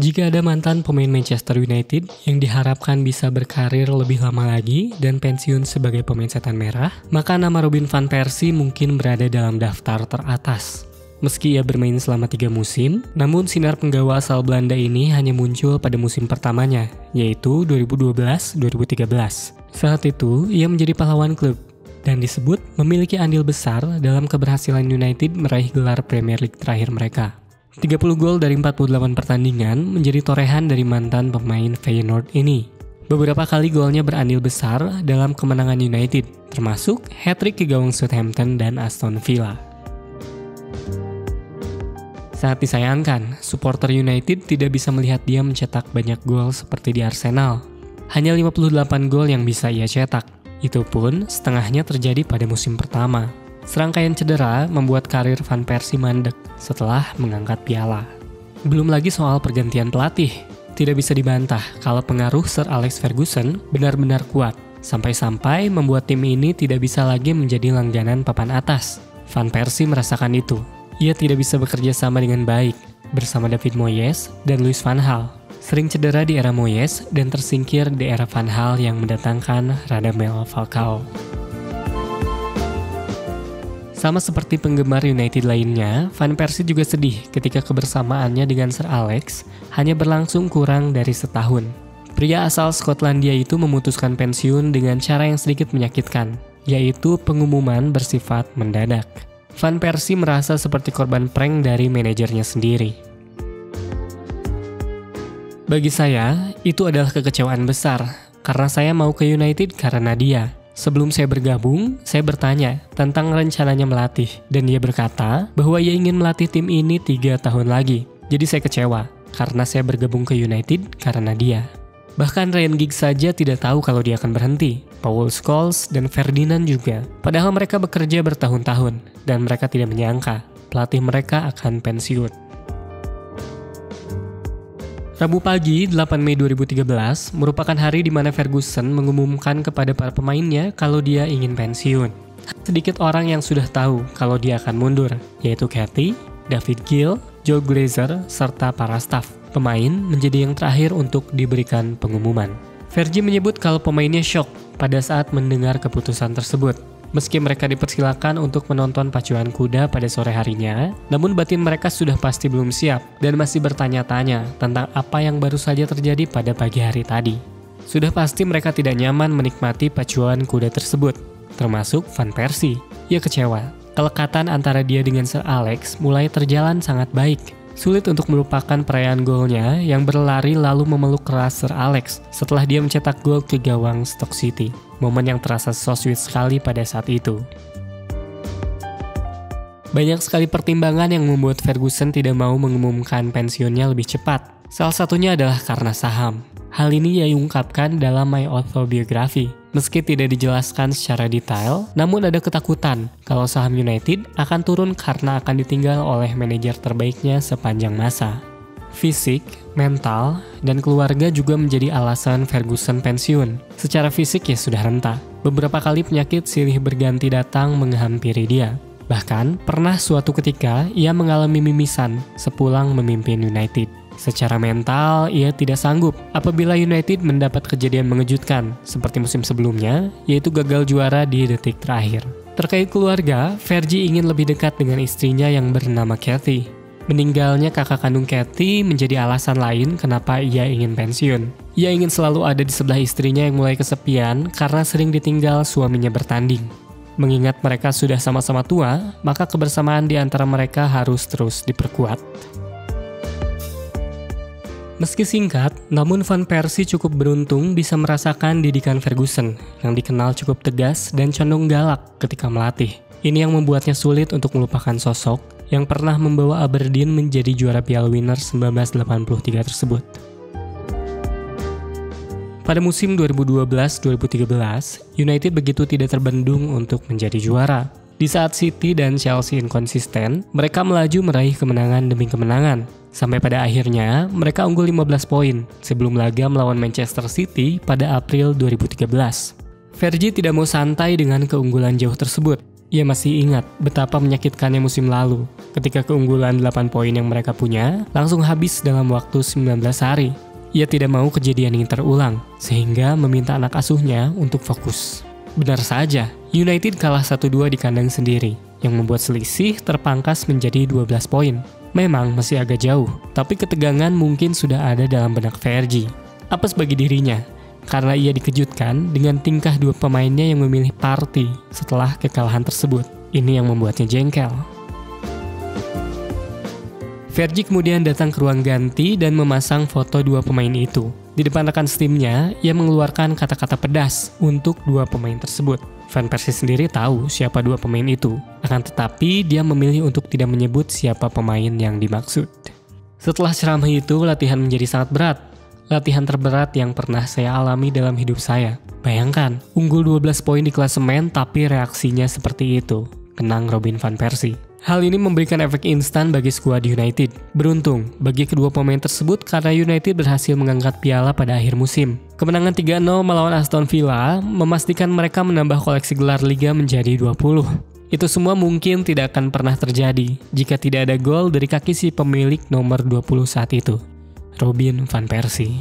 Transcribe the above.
Jika ada mantan pemain Manchester United yang diharapkan bisa berkarir lebih lama lagi dan pensiun sebagai pemain setan merah, maka nama Robin van Persie mungkin berada dalam daftar teratas. Meski ia bermain selama 3 musim, namun sinar penggawa asal Belanda ini hanya muncul pada musim pertamanya, yaitu 2012-2013. Saat itu, ia menjadi pahlawan klub dan disebut memiliki andil besar dalam keberhasilan United meraih gelar Premier League terakhir mereka. 30 gol dari 48 pertandingan menjadi torehan dari mantan pemain Feyenoord ini. Beberapa kali golnya berandil besar dalam kemenangan United, termasuk hat-trick ke gawang Southampton dan Aston Villa. Sangat disayangkan, supporter United tidak bisa melihat dia mencetak banyak gol seperti di Arsenal. Hanya 58 gol yang bisa ia cetak, itu pun setengahnya terjadi pada musim pertama. Serangkaian cedera membuat karir Van Persie mandek setelah mengangkat piala. Belum lagi soal pergantian pelatih. Tidak bisa dibantah kalau pengaruh Sir Alex Ferguson benar-benar kuat, sampai-sampai membuat tim ini tidak bisa lagi menjadi langganan papan atas. Van Persie merasakan itu. Ia tidak bisa bekerja sama dengan baik bersama David Moyes dan Louis van Gaal. Sering cedera di era Moyes dan tersingkir di era Van Gaal yang mendatangkan Radamel Falcao. Sama seperti penggemar United lainnya, Van Persie juga sedih ketika kebersamaannya dengan Sir Alex hanya berlangsung kurang dari setahun. Pria asal Skotlandia itu memutuskan pensiun dengan cara yang sedikit menyakitkan, yaitu pengumuman bersifat mendadak. Van Persie merasa seperti korban prank dari manajernya sendiri. Bagi saya, itu adalah kekecewaan besar, karena saya mau ke United karena dia. Sebelum saya bergabung, saya bertanya tentang rencananya melatih, dan dia berkata bahwa ia ingin melatih tim ini 3 tahun lagi. Jadi saya kecewa, karena saya bergabung ke United karena dia. Bahkan Ryan Giggs saja tidak tahu kalau dia akan berhenti. Paul Scholes dan Ferdinand juga. Padahal mereka bekerja bertahun-tahun, dan mereka tidak menyangka pelatih mereka akan pensiun. Rabu pagi, 8 Mei 2013, merupakan hari di mana Ferguson mengumumkan kepada para pemainnya kalau dia ingin pensiun. Sedikit orang yang sudah tahu kalau dia akan mundur, yaitu Kathy, David Gill, Joe Glazer, serta para staf. Pemain menjadi yang terakhir untuk diberikan pengumuman. Fergie menyebut kalau pemainnya shock pada saat mendengar keputusan tersebut. Meski mereka dipersilakan untuk menonton pacuan kuda pada sore harinya, namun batin mereka sudah pasti belum siap dan masih bertanya-tanya tentang apa yang baru saja terjadi pada pagi hari tadi. Sudah pasti mereka tidak nyaman menikmati pacuan kuda tersebut, termasuk Van Persie. Ia kecewa. Kelekatan antara dia dengan Sir Alex mulai terjalan sangat baik. Sulit untuk melupakan perayaan golnya yang berlari lalu memeluk keras Sir Alex setelah dia mencetak gol ke gawang Stoke City. Momen yang terasa so sweet sekali pada saat itu. Banyak sekali pertimbangan yang membuat Ferguson tidak mau mengumumkan pensiunnya lebih cepat. Salah satunya adalah karena saham. Hal ini ia ungkapkan dalam My Autobiography. Meski tidak dijelaskan secara detail, namun ada ketakutan kalau saham United akan turun karena akan ditinggal oleh manajer terbaiknya sepanjang masa. Fisik, mental, dan keluarga juga menjadi alasan Ferguson pensiun. Secara fisik ya sudah renta. Beberapa kali penyakit silih berganti datang menghampiri dia. Bahkan pernah suatu ketika ia mengalami mimisan sepulang memimpin United. Secara mental, ia tidak sanggup apabila United mendapat kejadian mengejutkan seperti musim sebelumnya, yaitu gagal juara di detik terakhir. Terkait keluarga, Fergie ingin lebih dekat dengan istrinya yang bernama Kathy. Meninggalnya kakak kandung Kathy menjadi alasan lain kenapa ia ingin pensiun. Ia ingin selalu ada di sebelah istrinya yang mulai kesepian karena sering ditinggal suaminya bertanding. Mengingat mereka sudah sama-sama tua, maka kebersamaan di antara mereka harus terus diperkuat. Meski singkat, namun Van Persie cukup beruntung bisa merasakan didikan Ferguson yang dikenal cukup tegas dan condong galak ketika melatih. Ini yang membuatnya sulit untuk melupakan sosok yang pernah membawa Aberdeen menjadi juara Piala Winners 1983 tersebut. Pada musim 2012-2013, United begitu tidak terbendung untuk menjadi juara. Di saat City dan Chelsea inkonsisten, mereka melaju meraih kemenangan demi kemenangan. Sampai pada akhirnya, mereka unggul 15 poin sebelum laga melawan Manchester City pada April 2013. Fergie tidak mau santai dengan keunggulan jauh tersebut. Ia masih ingat betapa menyakitkannya musim lalu, ketika keunggulan 8 poin yang mereka punya langsung habis dalam waktu 19 hari. Ia tidak mau kejadian ini terulang, sehingga meminta anak asuhnya untuk fokus. Benar saja, United kalah 1-2 di kandang sendiri, yang membuat selisih terpangkas menjadi 12 poin. Memang masih agak jauh, tapi ketegangan mungkin sudah ada dalam benak Fergie. Apes bagi dirinya, karena ia dikejutkan dengan tingkah dua pemainnya yang memilih party setelah kekalahan tersebut. Ini yang membuatnya jengkel. Fergie kemudian datang ke ruang ganti dan memasang foto dua pemain itu. Di depan rekan setimnya, ia mengeluarkan kata-kata pedas untuk dua pemain tersebut. Van Persie sendiri tahu siapa dua pemain itu, akan tetapi dia memilih untuk tidak menyebut siapa pemain yang dimaksud. Setelah ceramah itu, latihan menjadi sangat berat. Latihan terberat yang pernah saya alami dalam hidup saya. Bayangkan, unggul 12 poin di klasemen tapi reaksinya seperti itu. Kenang Robin Van Persie. Hal ini memberikan efek instan bagi skuad United. Beruntung bagi kedua pemain tersebut karena United berhasil mengangkat piala pada akhir musim. Kemenangan 3-0 melawan Aston Villa memastikan mereka menambah koleksi gelar Liga menjadi 20. Itu semua mungkin tidak akan pernah terjadi jika tidak ada gol dari kaki si pemilik nomor 20 saat itu, Robin Van Persie.